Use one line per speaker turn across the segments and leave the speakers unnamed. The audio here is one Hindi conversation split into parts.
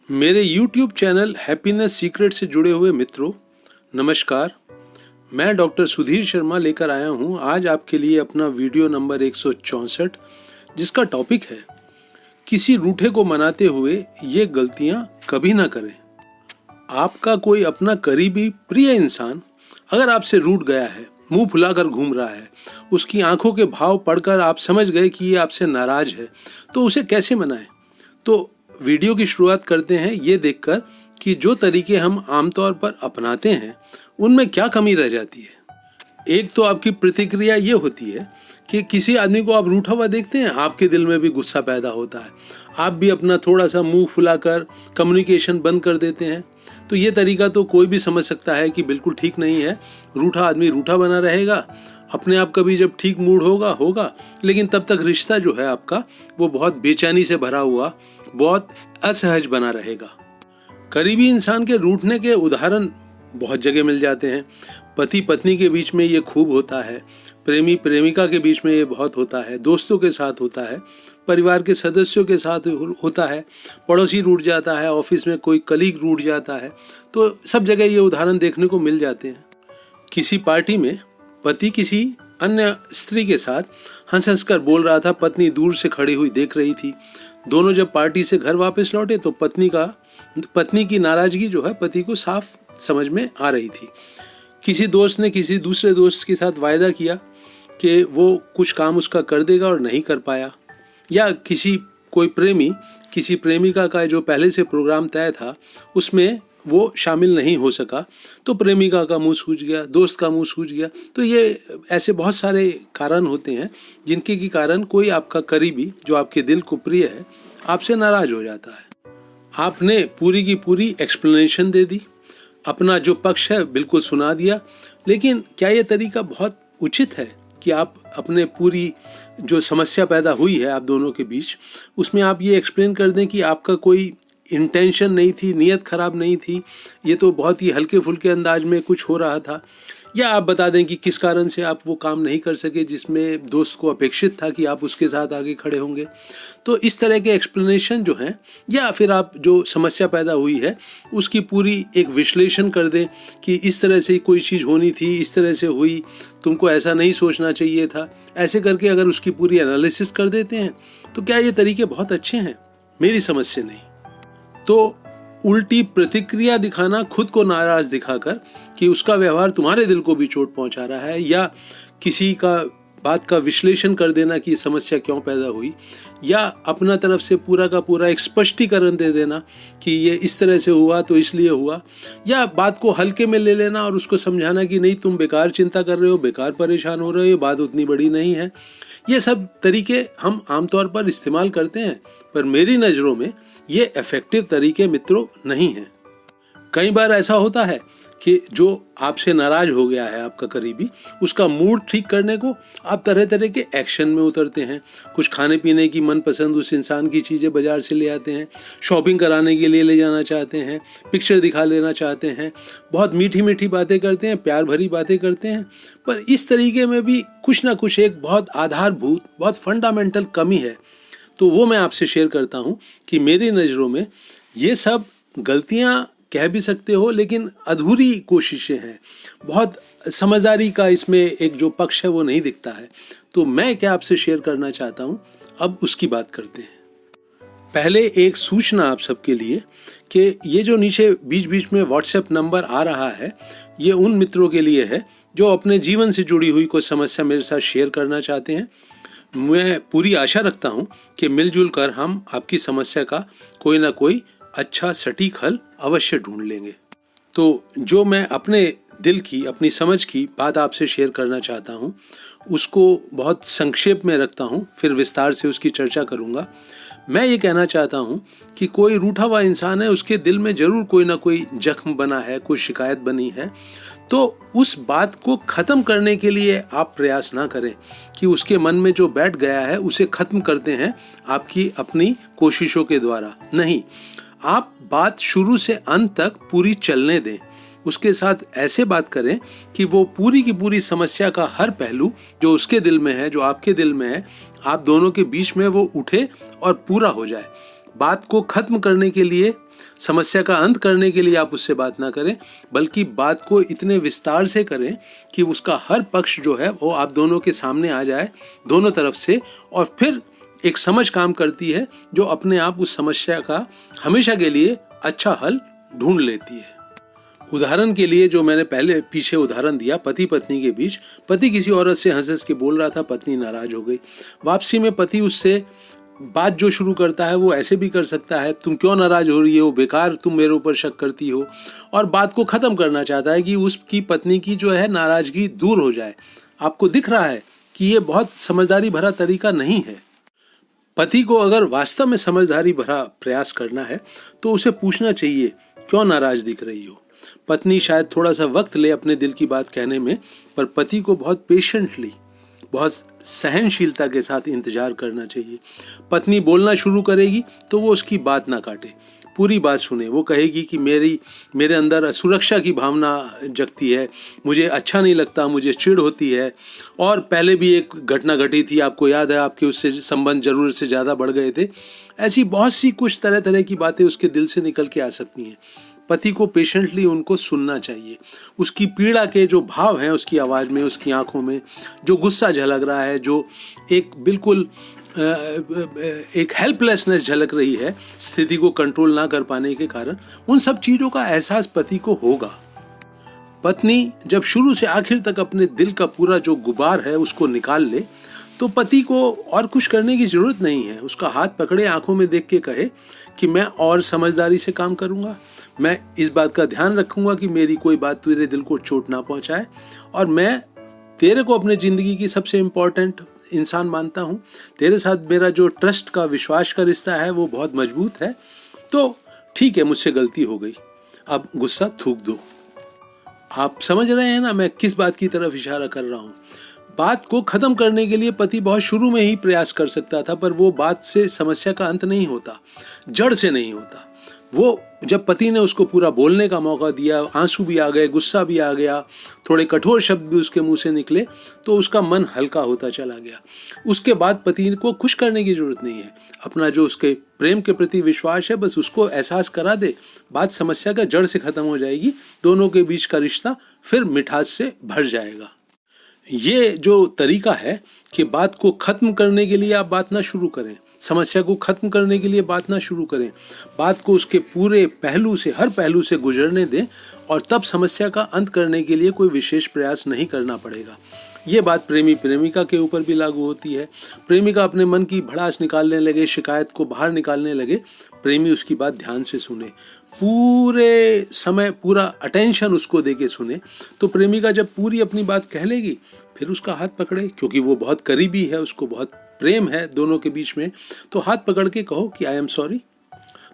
मेरे YouTube चैनल हैप्पीनेस सीक्रेट से जुड़े हुए मित्रों, नमस्कार। मैं डॉक्टर सुधीर शर्मा लेकर आया हूं आज आपके लिए अपना वीडियो नंबर 164, जिसका टॉपिक है किसी रूठे को मनाते हुए ये गलतियां कभी ना करें। आपका कोई अपना करीबी प्रिय इंसान अगर आपसे रूठ गया है, मुंह फुलाकर घूम रहा है, उसकी आंखों के भाव पढ़कर आप समझ गए कि ये आपसे नाराज है, तो उसे कैसे मनाएं? तो वीडियो की शुरुआत करते हैं ये देखकर कि जो तरीके हम आमतौर पर अपनाते हैं उनमें क्या कमी रह जाती है। एक तो आपकी प्रतिक्रिया ये होती है कि किसी आदमी को आप रूठा हुआ देखते हैं, आपके दिल में भी गुस्सा पैदा होता है, आप भी अपना थोड़ा सा मुंह फुलाकर कम्युनिकेशन बंद कर देते हैं। तो ये तरीका तो कोई भी समझ सकता है कि बिल्कुल ठीक नहीं है। रूठा आदमी रूठा बना रहेगा, अपने आप कभी जब ठीक मूड होगा, लेकिन तब तक रिश्ता जो है आपका वो बहुत बेचैनी से भरा हुआ, बहुत असहज बना रहेगा। करीबी इंसान के रूठने के उदाहरण बहुत जगह मिल जाते हैं। पति पत्नी के बीच में ये खूब होता है, प्रेमी प्रेमिका के बीच में ये बहुत होता है, दोस्तों के साथ होता है, परिवार के सदस्यों के साथ होता है, पड़ोसी रूठ जाता है, ऑफिस में कोई कलीग रूठ जाता है। तो सब जगह ये उदाहरण देखने को मिल जाते हैं। किसी पार्टी में पति किसी अन्य स्त्री के साथ हंस हंस कर बोल रहा था, पत्नी दूर से खड़ी हुई देख रही थी। दोनों जब पार्टी से घर वापस लौटे तो पत्नी की नाराजगी जो है पति को साफ समझ में आ रही थी। किसी दोस्त ने किसी दूसरे दोस्त के साथ वायदा किया कि वो कुछ काम उसका कर देगा और नहीं कर पाया, या कोई प्रेमी किसी प्रेमिका का जो पहले से प्रोग्राम तय था उसमें वो शामिल नहीं हो सका, तो प्रेमिका का मुंह सूज गया, दोस्त का मुंह सूज गया। तो ये ऐसे बहुत सारे कारण होते हैं जिनके की कारण कोई आपका करीबी जो आपके दिल को प्रिय है आपसे नाराज हो जाता है। आपने पूरी की पूरी एक्सप्लेनेशन दे दी, अपना जो पक्ष है बिल्कुल सुना दिया, लेकिन क्या ये तरीका बहुत उचित है कि आप अपने पूरी जो समस्या पैदा हुई है आप दोनों के बीच, उसमें आप ये एक्सप्लेन कर दें कि आपका कोई इंटेंशन नहीं थी, नीयत खराब नहीं थी, ये तो बहुत ही हल्के फुल्के अंदाज में कुछ हो रहा था, या आप बता दें कि किस कारण से आप वो काम नहीं कर सके जिसमें दोस्त को अपेक्षित था कि आप उसके साथ आगे खड़े होंगे। तो इस तरह के एक्सप्लेनेशन जो हैं, या फिर आप जो समस्या पैदा हुई है उसकी पूरी एक विश्लेषण कर दें कि इस तरह से कोई चीज़ होनी थी, इस तरह से हुई, तुमको ऐसा नहीं सोचना चाहिए था। ऐसे करके अगर उसकी पूरी एनालिसिस कर देते हैं तो क्या ये तरीके बहुत अच्छे हैं? मेरी समझ से नहीं। तो उल्टी प्रतिक्रिया दिखाना, खुद को नाराज दिखाकर कि उसका व्यवहार तुम्हारे दिल को भी चोट पहुंचा रहा है, या किसी का बात का विश्लेषण कर देना कि समस्या क्यों पैदा हुई, या अपना तरफ से पूरा का पूरा एक स्पष्टीकरण दे देना कि ये इस तरह से हुआ तो इसलिए हुआ, या बात को हल्के में ले लेना और उसको समझाना कि नहीं तुम बेकार चिंता कर रहे हो, बेकार परेशान हो रहे हो, बात उतनी बड़ी नहीं है। ये सब तरीके हम आमतौर पर इस्तेमाल करते हैं, पर मेरी नज़रों में ये इफेक्टिव तरीके मित्रों नहीं हैं। कई बार ऐसा होता है कि जो आपसे नाराज हो गया है आपका करीबी, उसका मूड ठीक करने को आप तरह तरह के एक्शन में उतरते हैं। कुछ खाने पीने की मनपसंद उस इंसान की चीज़ें बाजार से ले आते हैं, शॉपिंग कराने के लिए ले जाना चाहते हैं, पिक्चर दिखा देना चाहते हैं, बहुत मीठी मीठी बातें करते हैं, प्यार भरी बातें करते हैं। पर इस तरीके में भी कुछ ना कुछ एक बहुत आधारभूत, बहुत फंडामेंटल कमी है। तो वो मैं आपसे शेयर करता हूँ कि मेरी नज़रों में ये सब गलतियाँ कह भी सकते हो, लेकिन अधूरी कोशिशें हैं। बहुत समझदारी का इसमें एक जो पक्ष है वो नहीं दिखता है। तो मैं क्या आपसे शेयर करना चाहता हूँ, अब उसकी बात करते हैं। पहले एक सूचना आप सबके लिए कि ये जो नीचे बीच बीच में व्हाट्सएप नंबर आ रहा है, ये उन मित्रों के लिए है जो अपने जीवन से जुड़ी हुई कोई समस्या मेरे साथ शेयर करना चाहते हैं। मैं पूरी आशा रखता हूँ कि मिलजुल कर हम आपकी समस्या का कोई ना कोई अच्छा सटीक हल अवश्य ढूंढ लेंगे। तो जो मैं अपने दिल की, अपनी समझ की बात आपसे शेयर करना चाहता हूँ उसको बहुत संक्षेप में रखता हूँ, फिर विस्तार से उसकी चर्चा करूँगा। मैं ये कहना चाहता हूँ कि कोई रूठा हुआ इंसान है, उसके दिल में ज़रूर कोई ना कोई जख्म बना है, कोई शिकायत बनी है। तो उस बात को ख़त्म करने के लिए आप प्रयास ना करें कि उसके मन में जो बैठ गया है उसे ख़त्म करते हैं आपकी अपनी कोशिशों के द्वारा। नहीं, आप बात शुरू से अंत तक पूरी चलने दें। उसके साथ ऐसे बात करें कि वो पूरी की पूरी समस्या का हर पहलू जो उसके दिल में है, जो आपके दिल में है, आप दोनों के बीच में वो उठे और पूरा हो जाए। बात को खत्म करने के लिए, समस्या का अंत करने के लिए आप उससे बात ना करें, बल्कि बात को इतने विस्तार से करें कि उसका हर पक्ष जो है वो आप दोनों के सामने आ जाए, दोनों तरफ से, और फिर एक समझ काम करती है जो अपने आप उस समस्या का हमेशा के लिए अच्छा हल ढूंढ लेती है। उदाहरण के लिए जो मैंने पहले पीछे उदाहरण दिया, पति पत्नी के बीच, पति किसी औरत से हंस हंस के बोल रहा था, पत्नी नाराज हो गई। वापसी में पति उससे बात जो शुरू करता है वो ऐसे भी कर सकता है, तुम क्यों नाराज हो रही हो, बेकार तुम मेरे ऊपर शक करती हो, और बात को खत्म करना चाहता है कि उसकी पत्नी की जो है नाराजगी दूर हो जाए। आपको दिख रहा है कि ये बहुत समझदारी भरा तरीका नहीं है। पति को अगर वास्तव में समझदारी भरा प्रयास करना है तो उसे पूछना चाहिए, क्यों नाराज दिख रही हो। पत्नी शायद थोड़ा सा वक्त ले अपने दिल की बात कहने में, पर पति को बहुत पेशेंटली, बहुत सहनशीलता के साथ इंतजार करना चाहिए। पत्नी बोलना शुरू करेगी तो वो उसकी बात ना काटे, पूरी बात सुने। वो कहेगी कि मेरे अंदर असुरक्षा की भावना जगती है, मुझे अच्छा नहीं लगता, मुझे चिढ़ होती है, और पहले भी एक घटना घटी थी, आपको याद है, आपके उससे संबंध जरूरत से ज़्यादा बढ़ गए थे। ऐसी बहुत सी कुछ तरह तरह की बातें उसके दिल से निकल के आ सकती हैं। पति को पेशेंटली उनको सुनना चाहिए। उसकी पीड़ा के जो भाव हैं उसकी आवाज़ में, उसकी आंखों में, जो गुस्सा झलक रहा है, जो एक बिल्कुल एक हेल्पलेसनेस झलक रही है स्थिति को कंट्रोल ना कर पाने के कारण, उन सब चीज़ों का एहसास पति को होगा। पत्नी जब शुरू से आखिर तक अपने दिल का पूरा जो गुबार है उसको निकाल ले, तो पति को और कुछ करने की जरूरत नहीं है। उसका हाथ पकड़े, आंखों में देख के कहे कि मैं और समझदारी से काम करूंगा, मैं इस बात का ध्यान रखूंगा कि मेरी कोई बात तेरे दिल को चोट ना पहुंचाए, और मैं तेरे को अपने ज़िंदगी की सबसे इम्पोर्टेंट इंसान मानता हूँ। तेरे साथ मेरा जो ट्रस्ट का, विश्वास का रिश्ता है वो बहुत मजबूत है। तो ठीक है, मुझसे गलती हो गई, अब गुस्सा थूक दो। आप समझ रहे हैं ना मैं किस बात की तरफ इशारा कर रहा हूँ। बात को ख़त्म करने के लिए पति बहुत शुरू में ही प्रयास कर सकता था, पर वो बात से समस्या का अंत नहीं होता, जड़ से नहीं होता। वो जब पति ने उसको पूरा बोलने का मौका दिया, आंसू भी आ गए, गुस्सा भी आ गया, थोड़े कठोर शब्द भी उसके मुंह से निकले, तो उसका मन हल्का होता चला गया। उसके बाद पति को खुश करने की जरूरत नहीं है। अपना जो उसके प्रेम के प्रति विश्वास है बस उसको एहसास करा दे, बात समस्या का जड़ से खत्म हो जाएगी, दोनों के बीच का रिश्ता फिर मिठास से भर जाएगा। ये जो तरीका है कि बात को खत्म करने के लिए आप बात ना शुरू करें, समस्या को खत्म करने के लिए बात ना शुरू करें, बात को उसके पूरे पहलू से, हर पहलू से गुजरने दें, और तब समस्या का अंत करने के लिए कोई विशेष प्रयास नहीं करना पड़ेगा। ये बात प्रेमी प्रेमिका के ऊपर भी लागू होती है। प्रेमिका अपने मन की भड़ास निकालने लगे, शिकायत को बाहर निकालने लगे, प्रेमी उसकी बात ध्यान से सुने, पूरे समय पूरा अटेंशन उसको देके सुने। तो प्रेमिका जब पूरी अपनी बात कह लेगी, फिर उसका हाथ पकड़े, क्योंकि वो बहुत करीबी है, उसको बहुत प्रेम है दोनों के बीच में, तो हाथ पकड़ के कहो कि आई एम सॉरी।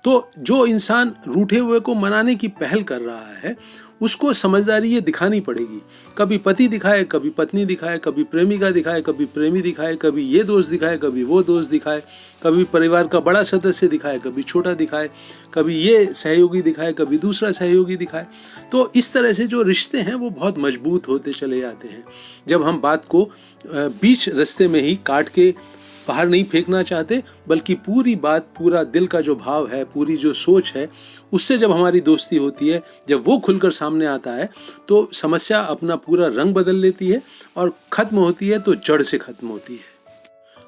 तो जो इंसान रूठे हुए को मनाने की पहल कर रहा है उसको समझदारी ये दिखानी पड़ेगी। कभी पति दिखाए, कभी पत्नी दिखाए, कभी प्रेमिका दिखाए, कभी प्रेमी दिखाए, कभी ये दोस्त दिखाए, कभी वो दोस्त दिखाए, कभी परिवार का बड़ा सदस्य दिखाए, कभी छोटा दिखाए, कभी ये सहयोगी दिखाए, कभी दूसरा सहयोगी दिखाए। तो इस तरह से जो रिश्ते हैं वो बहुत मजबूत होते चले जाते हैं। जब हम बात को बीच रास्ते में ही काट के बाहर नहीं फेंकना चाहते, बल्कि पूरी बात, पूरा दिल का जो भाव है, पूरी जो सोच है, उससे जब हमारी दोस्ती होती है, जब वो खुलकर सामने आता है, तो समस्या अपना पूरा रंग बदल लेती है और ख़त्म होती है तो जड़ से ख़त्म होती है।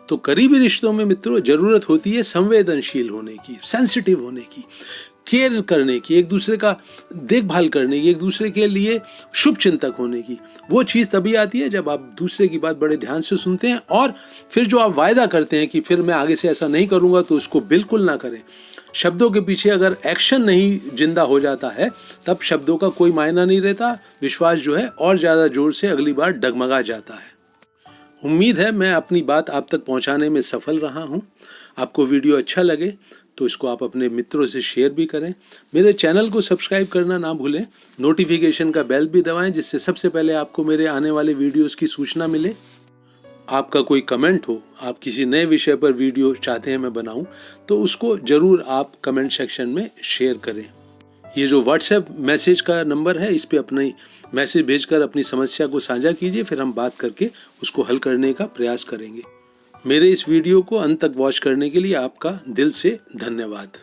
तो करीबी रिश्तों में मित्रों ज़रूरत होती है संवेदनशील होने की, सेंसिटिव होने की, केयर करने की, एक दूसरे का देखभाल करने की, एक दूसरे के लिए शुभ चिंतक होने की। वो चीज़ तभी आती है जब आप दूसरे की बात बड़े ध्यान से सुनते हैं, और फिर जो आप वायदा करते हैं कि फिर मैं आगे से ऐसा नहीं करूँगा, तो उसको बिल्कुल ना करें। शब्दों के पीछे अगर एक्शन नहीं जिंदा हो जाता है, तब शब्दों का कोई मायना नहीं रहता, विश्वास जो है और ज़्यादा जोर से अगली बार डगमगा जाता है। उम्मीद है मैं अपनी बात आप तक पहुंचाने में सफल रहा हूं। आपको वीडियो अच्छा लगे तो इसको आप अपने मित्रों से शेयर भी करें। मेरे चैनल को सब्सक्राइब करना ना भूलें, नोटिफिकेशन का बेल भी दबाएं, जिससे सबसे पहले आपको मेरे आने वाले वीडियोस की सूचना मिले। आपका कोई कमेंट हो, आप किसी नए विषय पर वीडियो चाहते हैं मैं बनाऊं, तो उसको ज़रूर आप कमेंट सेक्शन में शेयर करें। ये जो व्हाट्सएप मैसेज का नंबर है, इस पे अपनी मैसेज भेजकर अपनी समस्या को साझा कीजिए, फिर हम बात करके उसको हल करने का प्रयास करेंगे। मेरे इस वीडियो को अंत तक वॉच करने के लिए आपका दिल से धन्यवाद।